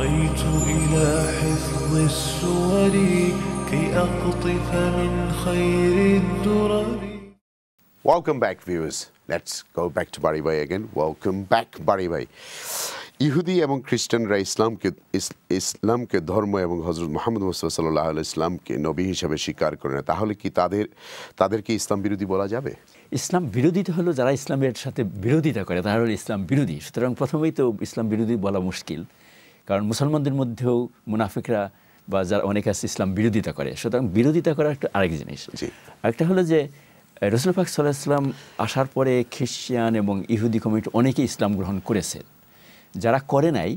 بغيت إلى حفظ السور كي أقطف من خير الدرر. Welcome back, viewers. Let's go back to Bari Bhai again. Welcome back, Bari Bhai. ইহুদি এবং খ্রিস্টানরা ইসলামকে ধর্ম এবং হযরত মুহাম্মদ মুস্তাফা সাল্লাল্লাহু আলাইহি ইসলামকে নবী হিসেবে স্বীকার করে না, তাহলে কি তাদেরকে ইসলাম বিরোধী বলা যাবে? ইসলাম বিরোধিতা হলো যারা ইসলামের সাথে বিরোধিতা করে তারা হলো ইসলাম বিরোধী। সুতরাং প্রথমেই তো ইসলাম বিরোধী বলা মুশকিল, কারণ মুসলমানদের মধ্যেও মুনাফিকরা বা যারা অনেকে আছে ইসলাম বিরোধিতা করে। সুতরাং বিরোধিতা করা একটা আরেক জিনিস। আরেকটা হলো যে রাসূল পাক সাল্লাল্লাহু আলাইহি ওয়াসাল্লাম আসার পরে খ্রিস্টান এবং ইহুদি কমিউনিটি অনেকে ইসলাম গ্রহণ করেছে। যারা করে নাই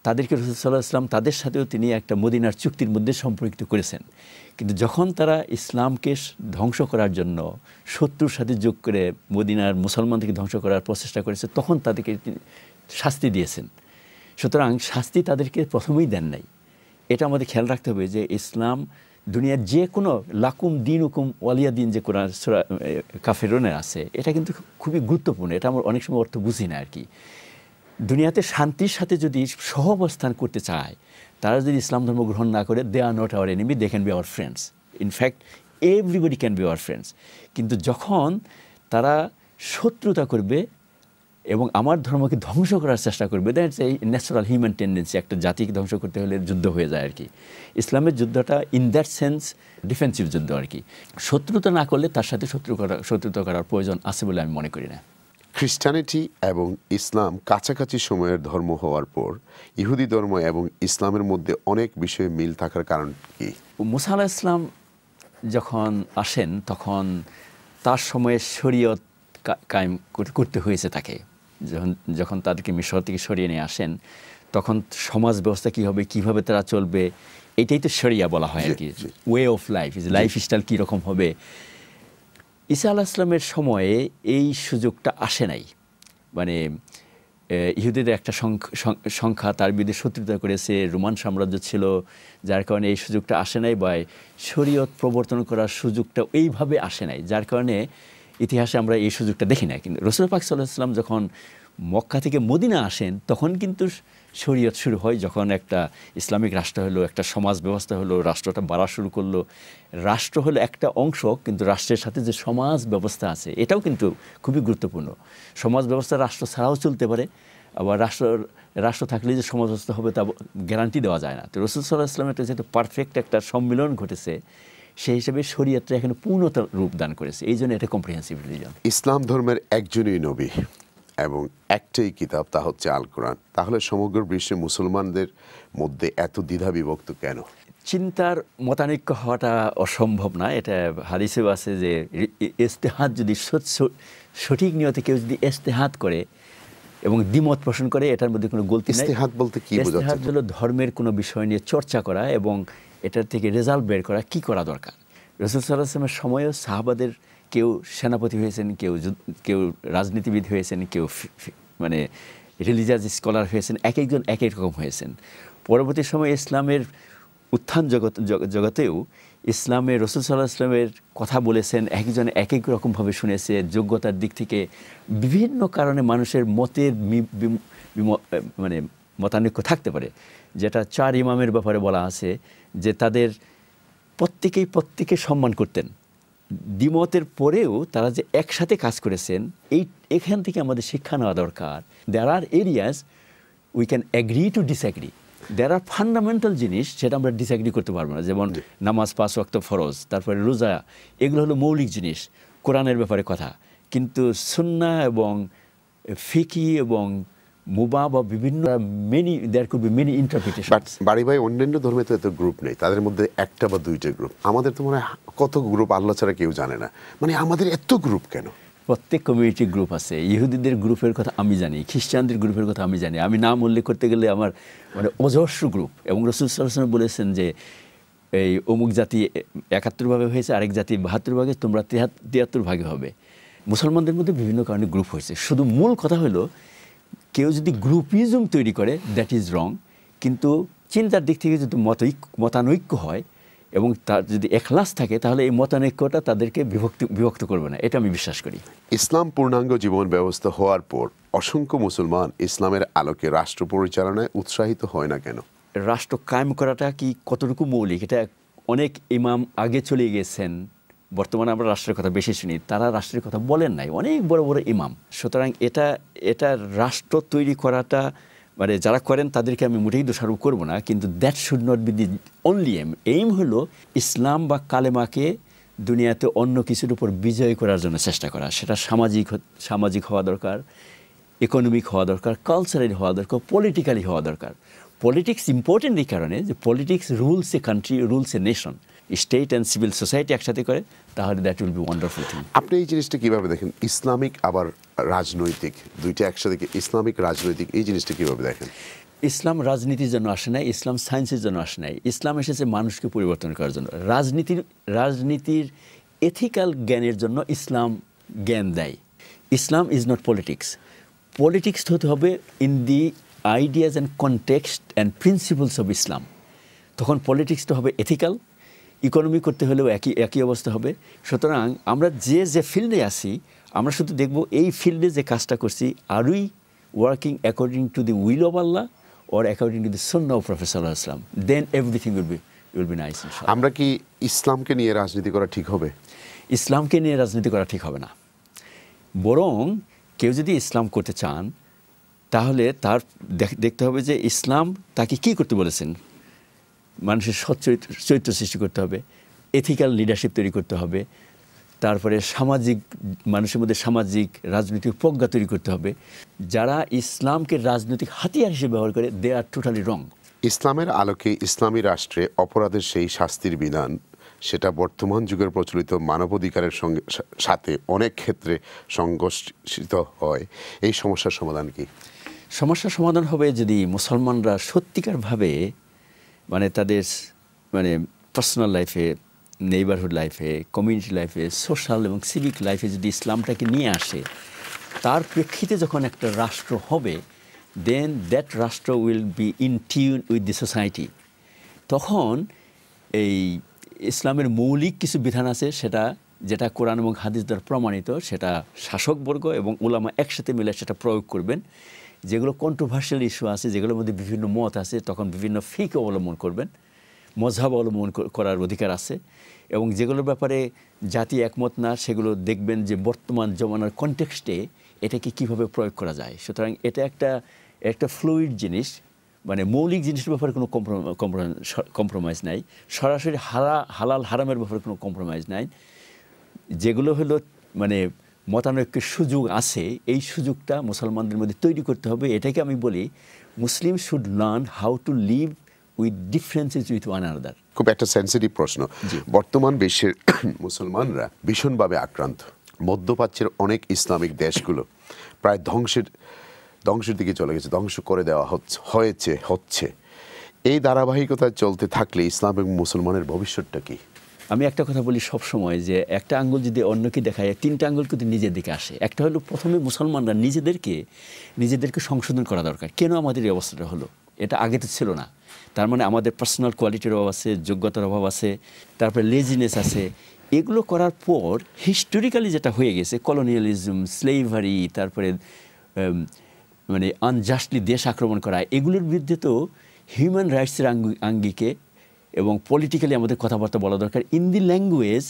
তাদেরকে রাসূল সাল্লাল্লাহু আলাইহি ওয়াসাল্লাম তাদের সাথেও তিনি একটা মদিনার চুক্তির মধ্যে সম্পর্কিত করেছেন। কিন্তু যখন তারা ইসলামকে ধ্বংস করার জন্য শত্রুর সাথে যোগ করে মদিনার মুসলমানদেরকে ধ্বংস করার প্রচেষ্টা করেছে, তখন তাদেরকে শাস্তি দিয়েছেন। সুতরাং শাস্তি তাদেরকে প্রথমেই দেন নাই। এটা আমাদের খেয়াল রাখতে হবে যে ইসলাম দুনিয়ার যে কোনো লাকুম দিন হুকুম ওয়ালিয়া দিন যে কোরআন সূরা কাফিরুনে আছে, এটা কিন্তু খুবই গুরুত্বপূর্ণ। এটা আমরা অনেক সময় অর্থ বুঝি না আর কি। দুনিয়াতে শান্তির সাথে যদি সহাবস্থান করতে চায়, তারা যদি ইসলাম ধর্ম গ্রহণ না করে, they are not our enemy, they can be our friends. In fact everybody can be our friends. কিন্তু যখন তারা শত্রুতা করবে এবং আমার ধর্মকে ধ্বংস করার চেষ্টা করবে, দ্যাটস এই ন্যাচারাল হিউম্যান টেন্ডেন্সি। একটা জাতিকে ধ্বংস করতে হলে যুদ্ধ হয়ে যায় আর কি। ইসলামের যুদ্ধটা ইন দ্যাট সেন্স ডিফেন্সিভ যুদ্ধ আর কি। শত্রুতা না করলে তার সাথে শত্রুতা করার প্রয়োজন আছে বলে আমি মনে করি না। খ্রিস্টানিটি এবং ইসলাম কাছাকাছি সময়ের ধর্ম হওয়ার পর ইহুদি ধর্ম এবং ইসলামের মধ্যে অনেক বিষয়ে মিল থাকার কারণ কি? মুসা আলাইহিস সালাম যখন আসেন তখন তার সময়ে শরীয়ত কায়েম করতে হয়েছে তাকে। যখন তাদেরকে মিশর থেকে সরিয়ে নিয়ে আসেন, তখন সমাজ ব্যবস্থা কী হবে, কীভাবে তারা চলবে, এটাই তো শরিয়া বলা হয় আর কি। Way of life, life style কীরকম হবে। ঈসা আলাইহিস সালামের সময়ে এই সুযোগটা আসে নাই। মানে ইহুদিদের একটা সংখ্যা তার বিরুদ্ধে শত্রুতা করেছে, রোমান সাম্রাজ্য ছিল, যার কারণে এই সুযোগটা আসে নাই, বা শরীয়ত প্রবর্তন করার সুযোগটা এইভাবে আসে নাই, যার কারণে ইতিহাসে আমরা এই সুযোগটা দেখি না। কিন্তু রাসূল পাক সাল্লাল্লাহু আলাইহি ওয়াসাল্লাম যখন মক্কা থেকে মদিনা আসেন, তখন কিন্তু শরীয়ত শুরু হয়। যখন একটা ইসলামিক রাষ্ট্র হলো, একটা সমাজ ব্যবস্থা হলো, রাষ্ট্রটা বাড়া শুরু করলো। রাষ্ট্র হলো একটা অংশ, কিন্তু রাষ্ট্রের সাথে যে সমাজ ব্যবস্থা আছে এটাও কিন্তু খুবই গুরুত্বপূর্ণ। সমাজ ব্যবস্থা রাষ্ট্র ছাড়াও চলতে পারে, আবার রাষ্ট্র থাকলে যে সমাজ ব্যবস্থা হবে তা গ্যারান্টি দেওয়া যায় না। তো রাসূল সাল্লাল্লাহু আলাইহি ওয়াসাল্লামের যেহেতু পারফেক্ট একটা সম্মিলন ঘটেছে, সেই হিসেবে শরীয়তটা এখানে পূর্ণতা রূপ দান করেছে। এই জন্য এটা কম্প্রিহেন্সিভ রিলিজন। ইসলাম ধর্মের একজনই নবী এবং একটাই কিতাব, তা হচ্ছে আল কোরআন। তাহলে সমগ্র বিশ্বে মুসলমানদের মধ্যে এত দ্বিধা বিভক্ত কেন? চিন্তার মতানৈক্য হওয়াটা অসম্ভব না। এটা হাদিসেও আছে যে ইজতিহাদ যদি সঠিক নিয়তে কেউ যদি ইজতিহাদ করে এবং দ্বিমত পোষণ করে, এটার মধ্যে কোনো গলতি নাই। ইজতিহাদ বলতে কি বোঝাচ্ছে? ইজতিহাদ হলো ধর্মের কোনো বিষয় নিয়ে চর্চা করা এবং এটার থেকে রেজাল্ট বের করা, কি করা দরকার। রাসূল সাল্লাল্লাহু আলাইহি ওয়াসাল্লামের সময়ও সাহাবাদের কেউ সেনাপতি হয়েছেন, কেউ রাজনীতিবিদ হয়েছেন, কেউ মানে রিলিজিয়াস স্কলার হয়েছেন, এক একজন এক এক রকম হয়েছেন। পরবর্তী সময়ে ইসলামের উত্থান জগতেও ইসলামের রাসূল সাল্লাল্লাহু আলাইহি ওয়াসাল্লামের কথা বলেছেন, একজন এক এক রকমভাবে শুনেছে। যোগ্যতার দিক থেকে বিভিন্ন কারণে মানুষের মতের মানে মতানৈক্য থাকতে পারে। যেটা 4 ইমামের ব্যাপারে বলা আছে যে তাদের প্রত্যেকে সম্মান করতেন। দ্বিমতের পরেও তারা যে একসাথে কাজ করেছেন, এখান থেকে আমাদের শিক্ষা নেওয়া দরকার। There are areas we can agree to disagree. There are fundamental জিনিস সেটা আমরা ডিসঅ্যাগ্রি করতে পারবো না। যেমন নামাজ 5 ওয়াক্ত ফরজ, তারপরে রোজা, এগুলো হলো মৌলিক জিনিস, কোরআনের ব্যাপারে কথা। কিন্তু সুন্নাহ এবং ফিকি এবং মুবা বা বিভিন্ন there could be many interpretation. বাড়ি ভাই, অন্যান্য ধর্মে তো এত গ্রুপ নেই, তাদের মধ্যে একটা বা দুইটা গ্রুপ। আমাদের তো মনে হয় কত গ্রুপ আল্লাহ ছাড়া কেউ জানে না। মানে আমাদের এত গ্রুপ কেন? প্রত্যেক কমিউনিটি গ্রুপ আছে। ইহুদিদের গ্রুপের কথা আমি জানি, খ্রিস্টানদের গ্রুপের কথা আমি জানি। আমি নাম উল্লেখ করতে গেলে আমার মানে অজস্র গ্রুপ। এবং রাসূল সাল্লাল্লাহু আলাইহি ওয়াসাল্লাম বলেছেন যে এই অমুক জাতি 71 ভাগে হয়েছে, আরেক জাতি 72 ভাগে, তোমরা 73 ভাগে হবে। মুসলমানদের মধ্যে বিভিন্ন কারণে গ্রুপ হয়েছে। শুধু মূল কথা হলো কেউ যদি গ্রুপিজম তৈরি করে, দ্যাট ইজ রং। কিন্তু চিন্তার দিক থেকে যদি মতানৈক্য হয় এবং তার যদি এখলাস থাকে, তাহলে এই মতানৈক্যটা তাদেরকে বিভক্ত করবে না, এটা আমি বিশ্বাস করি। ইসলাম পূর্ণাঙ্গ জীবন ব্যবস্থা হওয়ার পর অসংখ্য মুসলমান ইসলামের আলোকে রাষ্ট্র পরিচালনায় উৎসাহিত হয় না কেন? রাষ্ট্র কায়েম করাটা কি কতটুকু মৌলিক, এটা অনেক ইমাম আগে চলে গেছেন, বর্তমানে আমরা রাষ্ট্রের কথা বেশি শুনি, তারা রাষ্ট্রের কথা বলেন নাই, অনেক বড় বড় ইমাম। সুতরাং এটা রাষ্ট্র তৈরি করাটা মানে যারা করেন তাদেরকে আমি মোটেই দোষারোপ করব না, কিন্তু that should not be the only aim হলো ইসলাম বা কালেমাকে দুনিয়াতে অন্য কিছুর উপর বিজয় করার জন্য চেষ্টা করা। সেটা সামাজিক হওয়া দরকার, ইকোনমিক হওয়া দরকার, কালচারাল হওয়া দরকার, পলিটিক্যালি হওয়া দরকার। পলিটিক্স ইম্পর্টেন্ট এই কারণে যে politics rules a country, rules a nation. State and civil society একসাথে করে, তাহলে that will be wonderful thing. আপনি এই জিনিসটা কীভাবে দেখেন, ইসলামিক আবার রাজনৈতিক, দুইটা একসাথে, ইসলামিক রাজনৈতিক, এই জিনিসটা কীভাবে দেখেন? ইসলাম রাজনীতির জন্য আসে নাই, ইসলাম সায়েন্সের জন্য আসে নাই, ইসলাম এসেছে মানুষকে পরিবর্তন করার জন্য। রাজনীতির এথিক্যাল জ্ঞানের জন্য ইসলাম জ্ঞান দেয়। Islam is not politics. Politics হতে হবে in the ideas and context and principles of Islam. তখন পলিটিক্সটা হবে এথিক্যাল। ইকোনমি করতে হলেও একই অবস্থা হবে। সুতরাং আমরা যে ফিল্ডে আসি, আমরা শুধু দেখব এই ফিল্ডে যে কাজটা করছি, আর we working according to the will of Allah or according to the sunnah of Prophet sallallahu alaihi wasallam, then everything will be nice inshallah. আমরা কি ইসলামকে নিয়ে রাজনীতি করা ঠিক হবে? ইসলামকে নিয়ে রাজনীতি করা ঠিক হবে না। বরং কেউ যদি ইসলাম করতে চান, তাহলে তার দেখতে হবে যে ইসলাম তাকে কি করতে বলেছেন। মানুষের সৎ চরিত্র সৃষ্টি করতে হবে, এথিক্যাল লিডারশিপ তৈরি করতে হবে, তারপরে মানুষের মধ্যে সামাজিক রাজনৈতিক প্রজ্ঞা তৈরি করতে হবে। যারা ইসলামকে রাজনৈতিক হাতিয়ার হিসেবে ব্যবহার করে, দে আর টোটালি রং। ইসলামের আলোকে ইসলামী রাষ্ট্রে অপরাধের সেই শাস্তির বিধান, সেটা বর্তমান যুগের প্রচলিত মানবাধিকারের সাথে অনেক ক্ষেত্রে সংঘর্ষিত হয়। এই সমস্যার সমাধান কি? সমস্যার সমাধান হবে যদি মুসলমানরা সত্যিকারভাবে মানে তাদের মানে পার্সোনাল লাইফে, নেইবারহুড লাইফে, কমিউনিটি লাইফে, সোশ্যাল এবং সিভিক লাইফে যদি ইসলামটাকে নিয়ে আসে, তার প্রেক্ষিতে যখন একটা রাষ্ট্র হবে, দেন দ্যাট রাষ্ট্র will be in tune with the society. তখন এই ইসলামের মৌলিক কিছু বিধান আছে, যেটা কোরআন এবং হাদিস দ্বারা প্রমাণিত, সেটা শাসকবর্গ এবং উলামা একসাথে মিলে সেটা প্রয়োগ করবেন। যেগুলো কন্ট্রোভার্সিয়াল ইস্যু আছে, যেগুলোর মধ্যে বিভিন্ন মত আছে, তখন বিভিন্ন ফিক অবলম্বন করবেন, মজহাব অবলম্বন করার অধিকার আছে। এবং যেগুলোর ব্যাপারে জাতি একমত না, সেগুলো দেখবেন যে বর্তমান জমানার কনটেক্সটে এটাকে কীভাবে প্রয়োগ করা যায়। সুতরাং এটা একটা ফ্লুইড জিনিস, মানে মৌলিক জিনিসের ব্যাপারে কোনো কম্প্রোমাইজ নাই, সরাসরি হালাল হারামের ব্যাপারে কোনো কম্প্রোমাইজ নাই। যেগুলো হলো মানে মতানৈক্যের সুযোগ আছে, এই সুযোগটা মুসলমানদের মধ্যে তৈরি করতে হবে। এটাকে আমি বলি Muslim should learn how to live with differences with one another. খুব একটা সেন্সিটিভ প্রশ্ন। বর্তমান বিশ্বের মুসলমানরা ভীষণভাবে আক্রান্ত। মধ্যপ্রাচ্যের অনেক ইসলামিক দেশগুলো প্রায় ধ্বংসের দিকে চলে গেছে, ধ্বংস করে দেওয়া হচ্ছে। এই ধারাবাহিকতায় চলতে থাকলে ইসলাম এবং মুসলমানের ভবিষ্যৎটা কি? আমি একটা কথা বলি সব সময়, যে একটা আঙ্গুল যদি অন্যকে দেখায়, তিনটা আঙ্গুল কিন্তু নিজের দিকে আসে। একটা হলো প্রথমে মুসলমানরা নিজেদেরকে সংশোধন করা দরকার। কেন আমাদের এই অবস্থাটা হলো? এটা আগে তো ছিল না। তার মানে আমাদের পার্সোনাল কোয়ালিটির অভাব আছে, যোগ্যতার অভাব আছে, তারপরে লেজিনেস আছে। এগুলো করার পর হিস্টোরিক্যালি যেটা হয়ে গেছে, কলোনিয়ালিজম, স্লেভারি, তারপরে মানে আনজাস্টলি দেশ আক্রমণ করা, এগুলোর বিরুদ্ধে তো হিউম্যান রাইটসের আঙ্গিকে এবং পলিটিক্যালি আমাদের কথাবার্তা বলা দরকার ইন দি ল্যাঙ্গুয়েজ,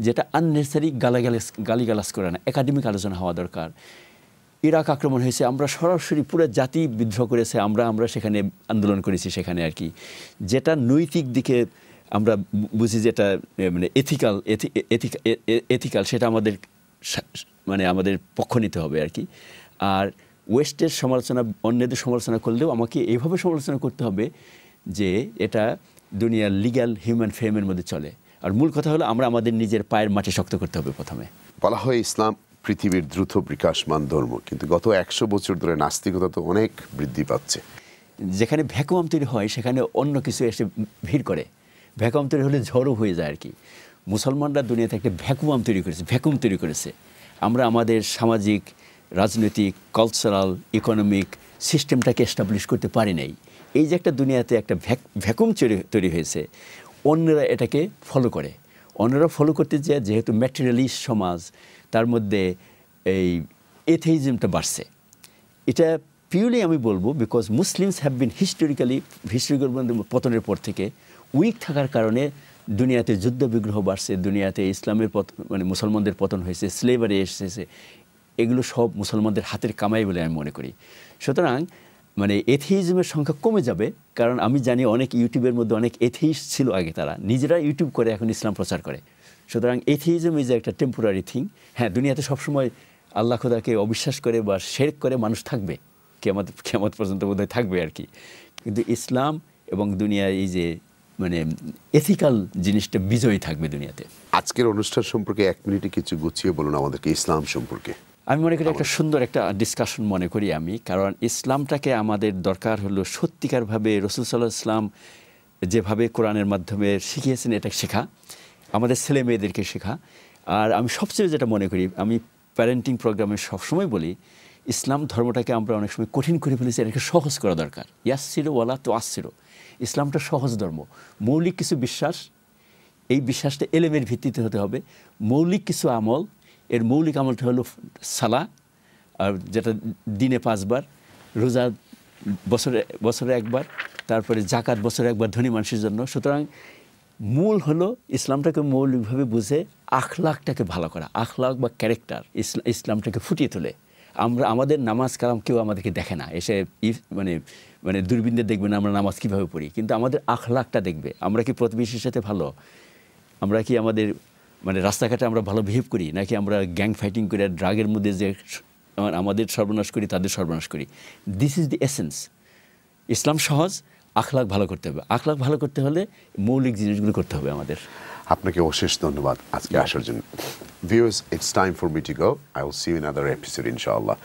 যেটা আননেসারি গালিগালাজ করে না, একাডেমিক আলোচনা হওয়া দরকার। ইরাক আক্রমণ হয়েছে, আমরা সরাসরি পুরো জাতি বিদ্রোহ করেছে, আমরা সেখানে আন্দোলন করেছি, সেখানে আর কি যেটা নৈতিক দিকে আমরা বুঝি, যেটা মানে এথিক্যাল, সেটা আমাদের পক্ষ নিতে হবে আর কি। আর ওয়েস্টের সমালোচনা, অন্যদের সমালোচনা করলেও আমাকে এইভাবে সমালোচনা করতে হবে যে এটা দুনিয়ার লিগ্যাল হিউম্যান ফ্রেমের মধ্যে চলে। আর মূল কথা হলো আমরা আমাদের নিজের পায়ের মাটি শক্ত করতে হবে প্রথমে। বলা হয় ইসলাম পৃথিবীর দ্রুত বিকাশমান ধর্ম, কিন্তু গত 100 বছর ধরে নাস্তিকতা তো অনেক বৃদ্ধি পাচ্ছে। যেখানে ভ্যাকুয়াম তৈরি হয়, সেখানে অন্য কিছু এসে ভিড় করে। ভ্যাকুয়াম তৈরি হলে ঝড়ও হয়ে যায় আর কি। মুসলমানরা দুনিয়াতে একটা ভ্যাকুয়াম তৈরি করেছে। আমরা আমাদের সামাজিক, রাজনৈতিক, কালচারাল, ইকোনমিক সিস্টেমটাকে এস্টাবলিশ করতে পারি নাই। এই যে একটা দুনিয়াতে একটা ভ্যাকুয়াম তৈরি হয়েছে, অন্যরা এটাকে ফলো করে। অন্যরা ফলো করতে যায়, যেহেতু ম্যাটেরিয়ালিস্ট সমাজ, তার মধ্যে এই এথেইজমটা বাড়ছে। এটা পিওরলি আমি বলবো because Muslims have been historical পতনের পর থেকে উইক থাকার কারণে দুনিয়াতে যুদ্ধ বিগ্রহ বাড়ছে, দুনিয়াতে ইসলামের মানে মুসলমানদের পতন হয়েছে, স্লেভারি এসেছে, এগুলো সব মুসলমানদের হাতের কামাই বলে আমি মনে করি। সুতরাং মানে এথিইজমের সংখ্যা কমে যাবে, কারণ আমি জানি অনেক ইউটিউবের মধ্যে অনেক এথিইস্ট ছিল আগে, তারা নিজেরা ইউটিউব করে এখন ইসলাম প্রচার করে। সুতরাং এথিইজম ইজ একটা টেম্পোরারি থিং। হ্যাঁ, দুনিয়াতে সবসময় আল্লাহ খোদাকে অবিশ্বাস করে বা শিরক করে মানুষ থাকবে, কিয়ামত পর্যন্ত বোধহয় থাকবে আর কি, কিন্তু ইসলাম এবং দুনিয়ার এই যে মানে এথিক্যাল জিনিসটা বিজয়ী থাকবে দুনিয়াতে। আজকের অনুষ্ঠান সম্পর্কে 1 মিনিটে কিছু গুছিয়ে বলুন আমাদেরকে ইসলাম সম্পর্কে। আমি মনে করি একটা সুন্দর একটা ডিসকাশন মনে করি আমি, কারণ ইসলামটাকে আমাদের দরকার হলো সত্যিকারভাবে রাসূল সাল্লাল্লাহু আলাইহি ওয়াসাল্লাম যেভাবে কোরআনের মাধ্যমে শিখিয়েছেন এটা শেখা, আমাদের ছেলে মেয়েদেরকে শেখা। আর আমি সবচেয়ে যেটা মনে করি, আমি প্যারেন্টিং প্রোগ্রামে সবসময় বলি, ইসলাম ধর্মটাকে আমরা অনেক সময় কঠিন করে ফেলেছি, এটাকে সহজ করা দরকার। ইয়াসসিরু ওয়ালা তুআসসিরু। ইসলামটা সহজ ধর্ম, মৌলিক কিছু বিশ্বাস, এই বিশ্বাসটা এলেমের ভিত্তিতে হতে হবে। মৌলিক কিছু আমল, এর মৌলিক আমলটা হলো সালাহ, আর যেটা দিনে 5 বার, রোজা বছরে 1 বার, তারপরে জাকাত বছরে 1 বার ধনী মানুষের জন্য। সুতরাং মূল হলো ইসলামটাকে মৌলিকভাবে বুঝে আখলাকটাকে ভালো করা, আখলাক বা ক্যারেক্টার ইসলামটাকে ফুটিয়ে তোলে। আমরা আমাদের নামাজ কালাম কেউ আমাদেরকে দেখে না, এসে মানে দূরবীনে দেখবে না আমরা নামাজ কীভাবে পড়ি, কিন্তু আমাদের আখলাকটা দেখবে। আমরা কি প্রতিবেশীর সাথে ভালো, আমরা কি আমাদের মানে রাস্তাঘাটে আমরা ভালো বিহেভ করি, নাকি আমরা গ্যাং ফাইটিং করে ড্রাগের মধ্যে যে আমাদের সর্বনাশ করি, তাদের সর্বনাশ করি। This is the essence. ইসলাম সহজ, আখলাক ভালো করতে হবে। আখলাক ভালো করতে হলে মৌলিক জিনিসগুলো করতে হবে আমাদের। আপনাকে অশেষ ধন্যবাদ আজকে আসার জন্য। Viewers, it's time for me to go. I will see you in another episode, inshallah.